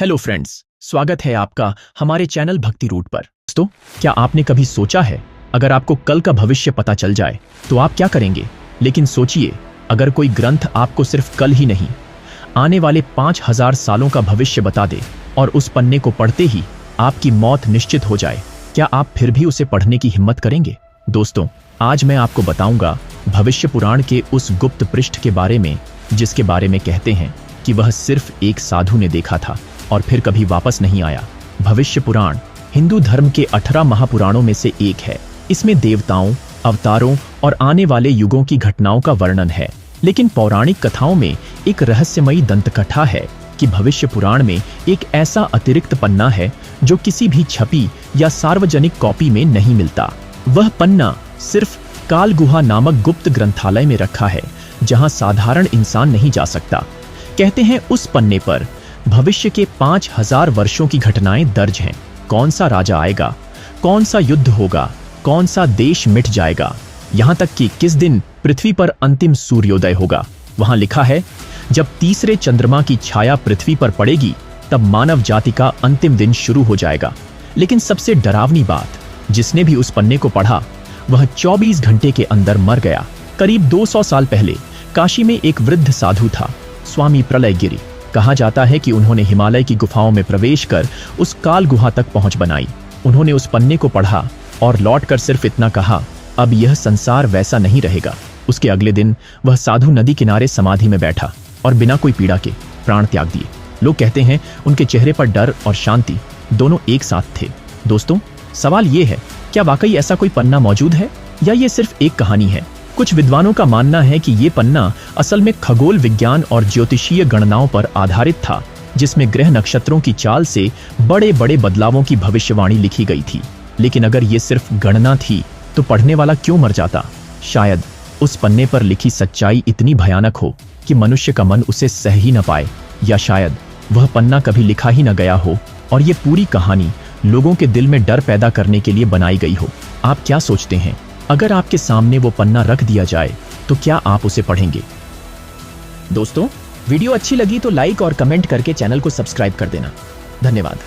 Hello friends, स्वागत है आपका हमारे चैनल भक्ति रूट पर। दोस्तों, क्या आपने कभी सोचा है अगर आपको कल का भविष्य पता चल जाए तो आप क्या करेंगे? लेकिन सोचिए, अगर कोई ग्रंथ आपको सिर्फ कल ही नहीं, आने वाले 5000 सालों का भविष्य बता दे और उस पन्ने को पढ़ते ही आपकी मौत निश्चित हो जाए, क्या आप फिर भी उसे पढ़ने की हिम्मत करेंगे? दोस्तों, आज मैं आपको बताऊंगा भविष्य पुराण के उस गुप्त पृष्ठ के बारे में जिसके बारे में कहते हैं कि वह सिर्फ एक साधु ने देखा था और फिर कभी वापस नहीं आया। भविष्य पुराण हिंदू धर्म के 18 महापुराणों में से एक है। इसमें देवताओं, अवतारों और आने वाले युगों की घटनाओं का वर्णन है। लेकिन पौराणिक कथाओं में एक रहस्यमयी दंतकथा है कि भविष्य पुराण में एक ऐसा अतिरिक्त पन्ना है जो किसी भी छपी या सार्वजनिक कॉपी में नहीं मिलता। वह पन्ना सिर्फ काल गुहा नामक गुप्त ग्रंथालय में रखा है, जहां साधारण इंसान नहीं जा सकता। कहते हैं उस पन्ने पर भविष्य के 5000 वर्षों की घटनाएं दर्ज हैं। कौन सा राजा आएगा, कौन सा युद्ध होगा, कौन सा देश मिट जाएगा, यहां तक कि किस दिन पृथ्वी पर अंतिम सूर्योदय होगा। वहां लिखा है, जब तीसरे चंद्रमा की छाया पृथ्वी पर पड़ेगी तब मानव जाति का अंतिम दिन शुरू हो जाएगा। लेकिन सबसे डरावनी बात, जिसने भी उस पन्ने को पढ़ा वह 24 घंटे के अंदर मर गया। करीब 200 साल पहले काशी में एक वृद्ध साधु था, स्वामी प्रलयगिरि। कहा जाता है कि उन्होंने हिमालय की गुफाओं में प्रवेश कर उस काल गुहा तक पहुंच बनाई। उन्होंने उस पन्ने को पढ़ा और लौटकर सिर्फ इतना कहा, अब यह संसार वैसा नहीं रहेगा। उसके अगले दिन वह साधु नदी किनारे समाधि में बैठा और बिना कोई पीड़ा के प्राण त्याग दिए। लोग कहते हैं उनके चेहरे पर डर और शांति दोनों एक साथ थे। दोस्तों, सवाल ये है, क्या वाकई ऐसा कोई पन्ना मौजूद है या ये सिर्फ एक कहानी है? कुछ विद्वानों का मानना है कि ये पन्ना असल में खगोल विज्ञान और ज्योतिषीय गणनाओं पर आधारित था, जिसमें ग्रह नक्षत्रों की चाल से बड़े बड़े बदलावों की भविष्यवाणी लिखी गई थी। लेकिन अगर ये सिर्फ गणना थी तो पढ़ने वाला क्यों मर जाता? शायद उस पन्ने पर लिखी सच्चाई इतनी भयानक हो कि मनुष्य का मन उसे सह ही न पाए, या शायद वह पन्ना कभी लिखा ही न गया हो और ये पूरी कहानी लोगों के दिल में डर पैदा करने के लिए बनाई गई हो। आप क्या सोचते हैं? अगर आपके सामने वो पन्ना रख दिया जाए तो क्या आप उसे पढ़ेंगे? दोस्तों, वीडियो अच्छी लगी तो लाइक और कमेंट करके चैनल को सब्सक्राइब कर देना। धन्यवाद।